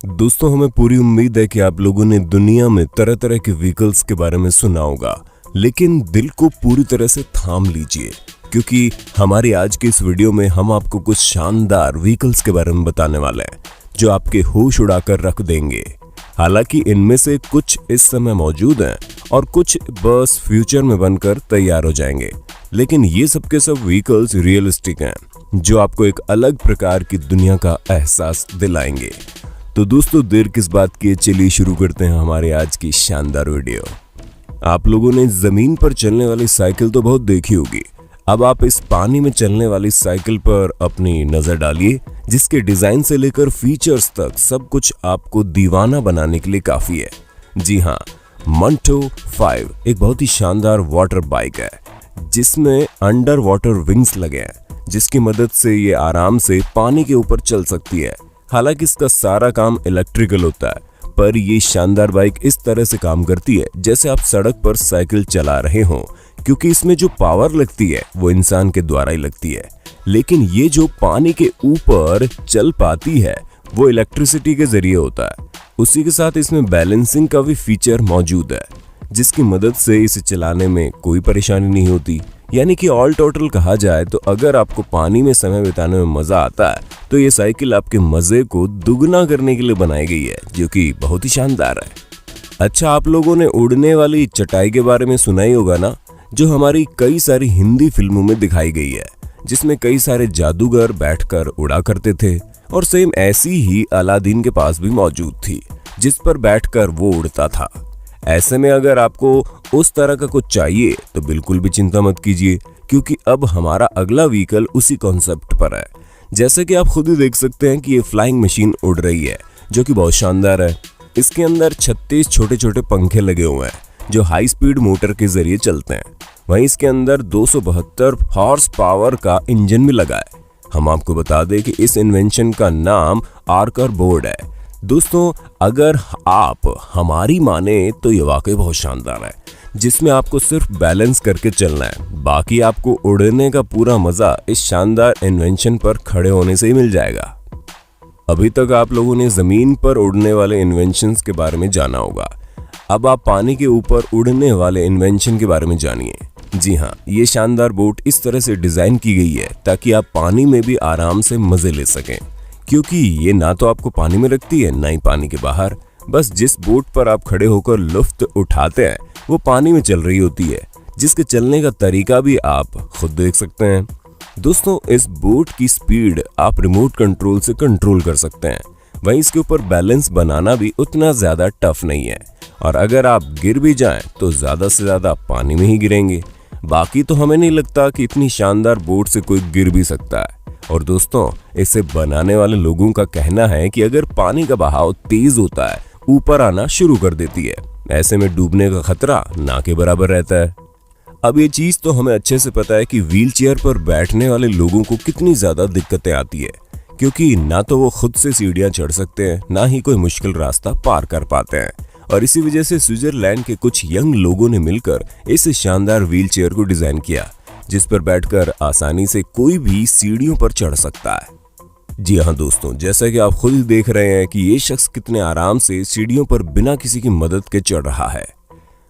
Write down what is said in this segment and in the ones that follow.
दोस्तों, हमें पूरी उम्मीद है कि आप लोगों ने दुनिया में तरह तरह के व्हीकल्स के बारे में सुना होगा, लेकिन दिल को पूरी तरह से थाम लीजिए क्योंकि हमारी आज की इस वीडियो में हम आपको कुछ शानदार व्हीकल्स के बारे में बताने वाले हैं जो आपके होश उड़ाकर रख देंगे। हालांकि इनमें से कुछ इस समय मौजूद हैं और कुछ बस फ्यूचर में बनकर तैयार हो जाएंगे, लेकिन ये सब के सब व्हीकल्स रियलिस्टिक हैं जो आपको एक अलग प्रकार की दुनिया का एहसास दिलाएंगे। तो दोस्तों, देर किस बात की, चलिए शुरू करते हैं हमारे आज की शानदार वीडियो। आप लोगों ने जमीन पर चलने वाली साइकिल तो बहुत देखी होगी, अब आप इस पानी में चलने वाली साइकिल पर अपनी नजर डालिए, जिसके डिजाइन से लेकर फीचर्स तक सब कुछ आपको दीवाना बनाने के लिए काफी है। जी हाँ, मंटो 5 एक बहुत ही शानदार वाटर बाइक है जिसमें अंडर वाटर विंग्स लगे हैं, जिसकी मदद से ये आराम से पानी के ऊपर चल सकती है। हालांकि इसका सारा काम इलेक्ट्रिकल होता है, पर ये शानदार बाइक इस तरह से काम करती है जैसे आप सड़क पर साइकिल चला रहे हों, क्योंकि इसमें जो पावर लगती है वो इंसान के द्वारा ही लगती है, लेकिन ये जो पानी के ऊपर चल पाती है वो इलेक्ट्रिसिटी के जरिए होता है। उसी के साथ इसमें बैलेंसिंग का भी फीचर मौजूद है, जिसकी मदद से इसे चलाने में कोई परेशानी नहीं होती। यानी कि ऑल टोटल कहा जाए तो अगर आपको पानी में समय बिताने में मजा आता है तो ये साइकिल आपके मजे को दुगना करने के लिए बनाई गई है, जो कि बहुत ही शानदार है। अच्छा, आप लोगों ने उड़ने वाली चटाई के बारे में सुना ही होगा ना, जो हमारी कई सारी हिंदी फिल्मों में दिखाई गई है, जिसमें कई सारे जादूगर बैठकर उड़ा करते थे और सेम ऐसी ही अलादीन के पास भी मौजूद थी, जिस पर बैठकर वो उड़ता था। ऐसे में अगर आपको उस तरह का कुछ चाहिए तो बिल्कुल भी चिंता मत कीजिए, क्योंकि अब हमारा अगला व्हीकल उसी कॉन्सेप्ट पर है। जैसे कि आप खुद ही देख सकते हैं कि ये फ्लाइंग मशीन उड़ रही है, जो कि बहुत शानदार है। इसके अंदर 36 छोटे छोटे पंखे लगे हुए हैं जो हाई स्पीड मोटर के जरिए चलते हैं। वहीं इसके अंदर 272 हॉर्स पावर का इंजन भी लगा है। हम आपको बता दें कि इस इन्वेंशन का नाम आर्कर बोर्ड है। दोस्तों, अगर आप हमारी माने तो ये वाकई बहुत शानदार है, जिसमें आपको सिर्फ बैलेंस करके चलना है, बाकी आपको उड़ने का पूरा मजा इस शानदार इन्वेंशन पर खड़े होने से ही मिल जाएगा। अभी तक आप लोगों ने जमीन पर उड़ने वाले इन्वेंशंस के बारे में जाना होगा, अब आप पानी के ऊपर उड़ने वाले इन्वेंशन के बारे में जानिए। जी हाँ, ये शानदार बोट इस तरह से डिजाइन की गई है ताकि आप पानी में भी आराम से मजे ले सकें, क्योंकि ये ना तो आपको पानी में रखती है ना ही पानी के बाहर। बस जिस बोट पर आप खड़े होकर लुफ्त उठाते हैं वो पानी में चल रही होती है, जिसके चलने का तरीका भी आप खुद देख सकते हैं। दोस्तों, इस बोट की स्पीड आप रिमोट कंट्रोल से कंट्रोल कर सकते हैं। वहीं इसके ऊपर बैलेंस बनाना भी उतना ज्यादा टफ नहीं है, और अगर आप गिर भी जाएं तो ज्यादा से ज्यादा पानी में ही गिरेंगे। बाकी तो हमें नहीं लगता कि इतनी शानदार बोट से कोई गिर भी सकता है। और दोस्तों, इसे बनाने वाले लोगों का कहना है कि अगर पानी का बहाव तेज होता है, ऊपर आना शुरू कर देती है, ऐसे में डूबने का खतरा ना के बराबर रहता है। अब ये चीज तो हमें अच्छे से पता है कि व्हील चेयर पर बैठने वाले लोगों को कितनी ज्यादा दिक्कतें आती है, क्योंकि ना तो वो खुद से सीढ़ियां चढ़ सकते हैं, ना ही कोई मुश्किल रास्ता पार कर पाते हैं। और इसी वजह से स्विट्जरलैंड के कुछ यंग लोगों ने मिलकर इस शानदार व्हील चेयर को डिजाइन किया, जिस पर बैठकर आसानी से कोई भी सीढ़ियों पर चढ़ सकता है। जी हाँ दोस्तों, जैसा कि आप खुद ही देख रहे हैं कि ये शख्स कितने आराम से सीढ़ियों पर बिना किसी की मदद के चढ़ रहा है।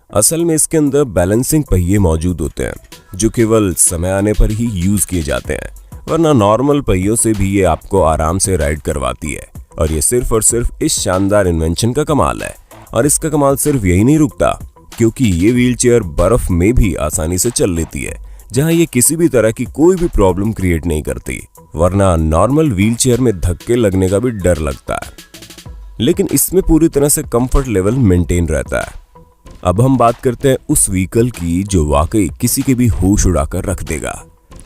असल में इसके अंदर बैलेंसिंग पहिए मौजूद होते हैं, जो केवल समय आने पर ही यूज किए जाते हैं, वरना नॉर्मल पहियों से भी ये आपको आराम से राइड करवाती है। और ये सिर्फ और सिर्फ इस शानदार इन्वेंशन का कमाल है। और इसका कमाल सिर्फ यही नहीं रुकता, क्योंकि ये व्हील चेयर बर्फ में भी आसानी से चल लेती है, जहां ये किसी भी तरह की कोई भी प्रॉब्लम क्रिएट नहीं करती, वरना नॉर्मल व्हील चेयर में धक्के लगने का भी डर लगता है, लेकिन इसमें पूरी तरह से कंफर्ट लेवल मेंटेन रहता है। अब हम बात करते हैं उस व्हीकल की जो वाकई किसी के भी होश उड़ाकर रख देगा,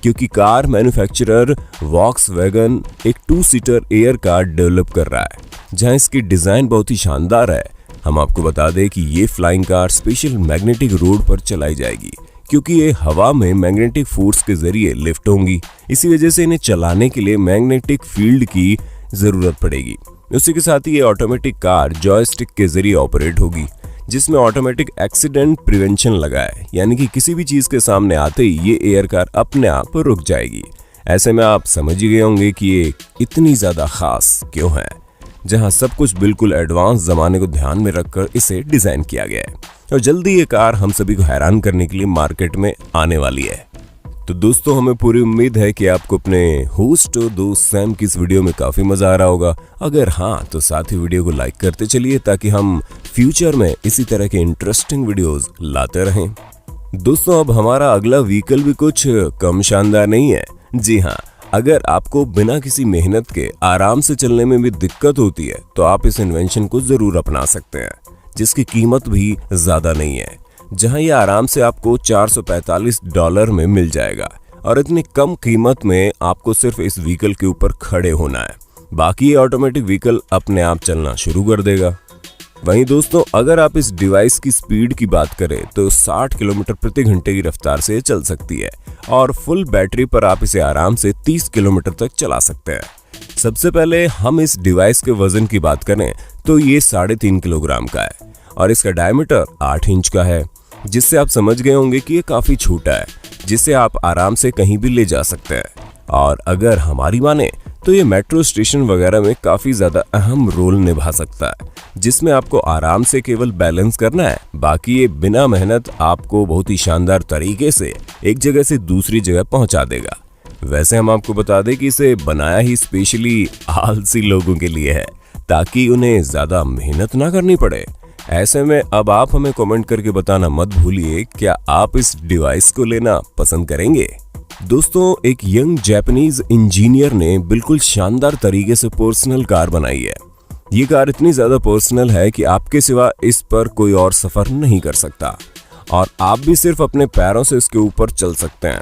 क्योंकि कार मैन्युफैक्चरर वॉक्सवैगन एक 2 सीटर एयर कार डेवलप कर रहा है, जहां इसकी डिजाइन बहुत ही शानदार है। हम आपको बता दें कि ये flying car special magnetic road पर चलाई जाएगी, क्योंकि ये हवा में मैग्नेटिक फोर्स के जरिए लिफ्ट होंगी। इसी वजह से इन्हें चलाने के लिए मैग्नेटिक फील्ड की जरूरत पड़ेगी। उसी के साथ ही ये ऑटोमेटिक कार जॉयस्टिक के जरिए ऑपरेट होगी, जिसमें ऑटोमेटिक एक्सीडेंट प्रिवेंशन लगा है, यानी कि किसी भी चीज के सामने आते ही ये एयर कार अपने आप रुक जाएगी। ऐसे में आप समझ ही गए होंगे कि ये इतनी ज्यादा खास क्यों है। जहां सब कुछ बिल्कुल एडवांस जमाने को ध्यान में रखकर इसे डिजाइन किया गया है और जल्दी ये कार हम सभी को हैरान करने के लिए मार्केट में आने वाली है। तो दोस्तों, हमें पूरी उम्मीद है कि आपको अपने होस्ट और दोस्त सैम की इस वीडियो में काफी मजा आ रहा होगा। अगर हाँ, तो साथ ही वीडियो को लाइक करते चलिए ताकि हम फ्यूचर में इसी तरह के इंटरेस्टिंग वीडियोस लाते रहें। दोस्तों, अब हमारा अगला व्हीकल भी कुछ कम शानदार नहीं है। जी हाँ, अगर आपको बिना किसी मेहनत के आराम से चलने में भी दिक्कत होती है तो आप इस इन्वेंशन को जरूर अपना सकते हैं, जिसकी कीमत भी ज्यादा नहीं है। जहां ये आराम से आपको $445 में मिल जाएगा और इतनी कम कीमत में आपको सिर्फ इस व्हीकल के ऊपर खड़े होना है, बाकी ये ऑटोमेटिक व्हीकल अपने आप चलना शुरू कर देगा। वहीं दोस्तों, अगर आप इस डिवाइस की स्पीड की बात करें तो 60 किलोमीटर प्रति घंटे की रफ्तार से चल सकती है और फुल बैटरी पर आप इसे आराम से 30 किलोमीटर तक चला सकते हैं। सबसे पहले हम इस डिवाइस के वजन की बात करें तो ये 3.5 किलोग्राम का है और इसका डायमीटर 8 इंच का है, जिससे आप समझ गए होंगे कि ये काफी छोटा है, जिसे आप आराम से कहीं भी ले जा सकते हैं। और अगर हमारी माने तो ये मेट्रो स्टेशन वगैरह में काफी ज्यादा अहम रोल निभा सकता है, जिसमें आपको आराम से केवल बैलेंस करना है, बाकी ये बिना मेहनत आपको बहुत ही शानदार तरीके से एक जगह से दूसरी जगह पहुंचा देगा। वैसे हम आपको बता दें कि इसे बनाया ही स्पेशली आलसी लोगों के लिए है, ताकि उन्हें ज्यादा मेहनत ना करनी पड़े। ऐसे में अब आप हमें कमेंट करके बताना मत भूलिए, क्या आप इस डिवाइस को लेना पसंद करेंगे। दोस्तों, एक यंग जापानीज इंजीनियर ने बिल्कुल शानदार तरीके से पर्सनल कार बनाई है। ये कार इतनी ज्यादा पर्सनल है कि आपके सिवा इस पर कोई और सफर नहीं कर सकता और आप भी सिर्फ अपने पैरों से इसके ऊपर चल सकते हैं।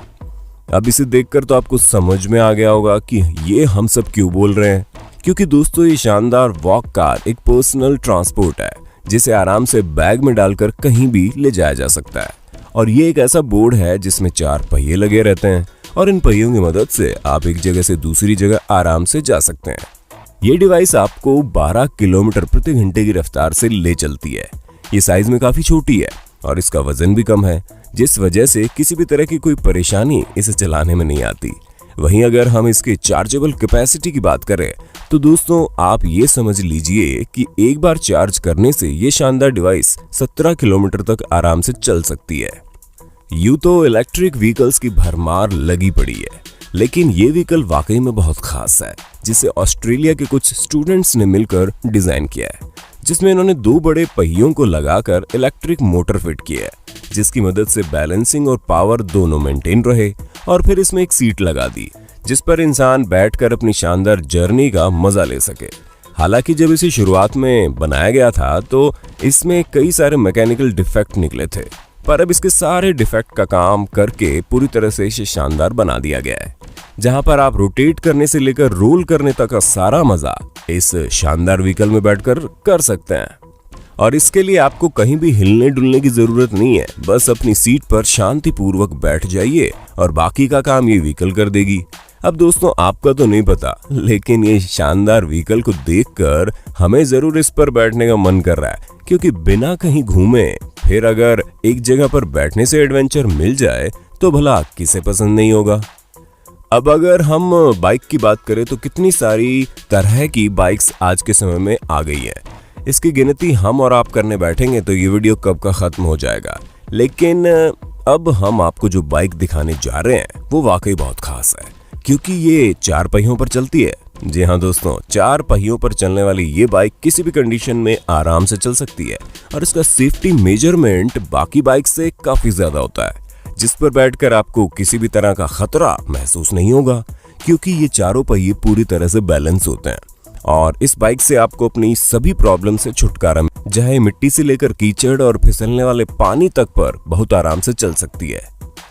अब इसे देखकर तो आपको समझ में आ गया होगा कि ये हम सब क्यों बोल रहे हैं, क्योंकि दोस्तों ये शानदार वॉक कार एक पर्सनल ट्रांसपोर्ट है, जिसे आराम से बैग में डालकर कहीं भी ले जाया जा सकता है। और ये एक ऐसा बोर्ड है जिसमें 4 पहिए लगे रहते हैं और इन पहियों की मदद से आप एक जगह से दूसरी जगह आराम से जा सकते हैं। ये डिवाइस आपको 12 किलोमीटर प्रति घंटे की रफ्तार से ले चलती है। ये साइज में काफी छोटी है और इसका वजन भी कम है, जिस वजह से किसी भी तरह की कोई परेशानी इसे चलाने में नहीं आती। वहीं अगर हम इसके चार्जेबल कैपेसिटी की बात करें तो दोस्तों, आप ये समझ लीजिए कि एक बार चार्ज करने से ये शानदार डिवाइस 17 किलोमीटर तक आराम से चल सकती है। यूं तो इलेक्ट्रिक व्हीकल्स की भरमार लगी पड़ी है, लेकिन ये व्हीकल वाकई में बहुत खास है, जिसे ऑस्ट्रेलिया के कुछ स्टूडेंट्स ने मिलकर डिजाइन किया है, जिसमें इन्होंने 2 बड़े पहियों को लगाकर इलेक्ट्रिक मोटर फिट किया है, जिसकी मदद से बैलेंसिंग और पावर दोनों मेंटेन रहे। और फिर इसमें एक सीट लगा दी, जिस पर इंसान बैठकर अपनी शानदार जर्नी का मजा ले सके। हालांकि जब इसे शुरुआत में बनाया गया था तो इसमें कई सारे मैकेनिकल डिफेक्ट निकले थे, पर अब इसके सारे डिफेक्ट का काम करके पूरी तरह से इसे शानदार बना दिया गया है, जहां पर आप रोटेट करने से लेकर रोल करने तक का सारा मजा इस शानदार व्हीकल में बैठकर कर सकते हैं। और इसके लिए आपको कहीं भी हिलने डुलने की जरूरत नहीं है, बस अपनी सीट पर शांतिपूर्वक बैठ जाइए और बाकी का काम ये व्हीकल कर देगी। अब दोस्तों, आपका तो नहीं पता, लेकिन ये शानदार व्हीकल को देखकर हमें जरूर इस पर बैठने का मन कर रहा है, क्योंकि बिना कहीं घूमे फिर अगर एक जगह पर बैठने से एडवेंचर मिल जाए तो भला किसे पसंद नहीं होगा। अब अगर हम बाइक की बात करें तो कितनी सारी तरह की बाइक्स आज के समय में आ गई है। इसकी गिनती हम और आप करने बैठेंगे तो ये वीडियो कब का खत्म हो जाएगा। लेकिन अब हम आपको जो बाइक दिखाने जा रहे हैं वो वाकई बहुत खास है, क्योंकि ये 4 पहियों पर चलती है। जी हाँ दोस्तों, 4 पहियों पर चलने वाली ये बाइक किसी भी कंडीशन में आराम से चल सकती है और इसका सेफ्टी मेजरमेंट बाकी बाइक से काफी ज्यादा होता है, जिस पर बैठकर आपको किसी भी तरह का खतरा महसूस नहीं होगा, क्योंकि ये चारों पहिए पूरी तरह से बैलेंस होते हैं। और इस बाइक से आपको अपनी सभी प्रॉब्लम से छुटकारा, चाहे मिट्टी से लेकर कीचड़ और फिसलने वाले पानी तक पर बहुत आराम से चल सकती है।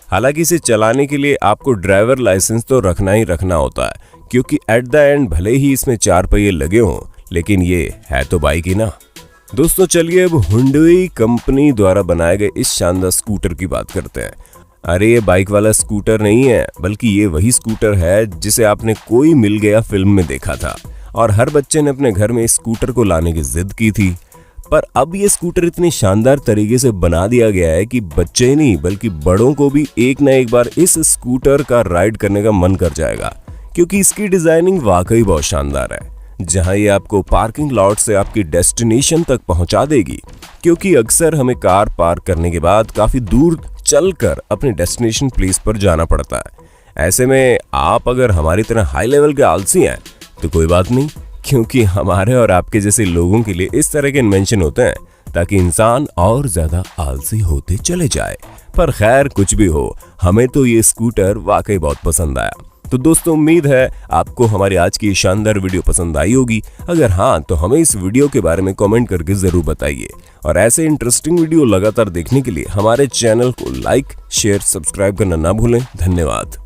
हालांकि इसे चलाने के लिए आपको ड्राइवर लाइसेंस तो रखना ही रखना होता है, क्योंकि एट द एंड भले ही इसमें 4 पहिए लगे हों, लेकिन ये है तो बाइक ही ना। दोस्तों, चलिए अब हुंडई कंपनी द्वारा बनाए गए इस शानदार स्कूटर की बात करते हैं। अरे ये बाइक वाला स्कूटर नहीं है, बल्कि ये वही स्कूटर है जिसे आपने कोई मिल गया फिल्म में देखा था और हर बच्चे ने अपने घर में इस स्कूटर को लाने की जिद की थी। पर अब ये स्कूटर इतनी शानदार तरीके से बना दिया गया है कि बच्चे ही नहीं बल्कि बड़ों को भी एक न एक बार इस स्कूटर का राइड करने का मन कर जाएगा, क्योंकि इसकी डिजाइनिंग वाकई बहुत शानदार है। जहां ये आपको पार्किंग लॉट से आपकी डेस्टिनेशन तक पहुंचा देगी, क्योंकि अक्सर हमें कार पार्क करने के बाद काफी दूर चलकर अपने डेस्टिनेशन प्लेस पर जाना पड़ता है। ऐसे में आप अगर हमारी तरह हाई लेवल के आलसी हैं तो कोई बात नहीं, क्योंकि हमारे और आपके जैसे लोगों के लिए इस तरह के इन्वेंशन होते हैं ताकि इंसान और ज्यादा आलसी होते चले जाए। पर खैर कुछ भी हो, हमें तो ये स्कूटर वाकई बहुत पसंद आया। तो दोस्तों, उम्मीद है आपको हमारी आज की शानदार वीडियो पसंद आई होगी। अगर हाँ, तो हमें इस वीडियो के बारे में कमेंट करके जरूर बताइए। और ऐसे इंटरेस्टिंग वीडियो लगातार देखने के लिए हमारे चैनल को लाइक, शेयर, सब्सक्राइब करना ना भूलें। धन्यवाद।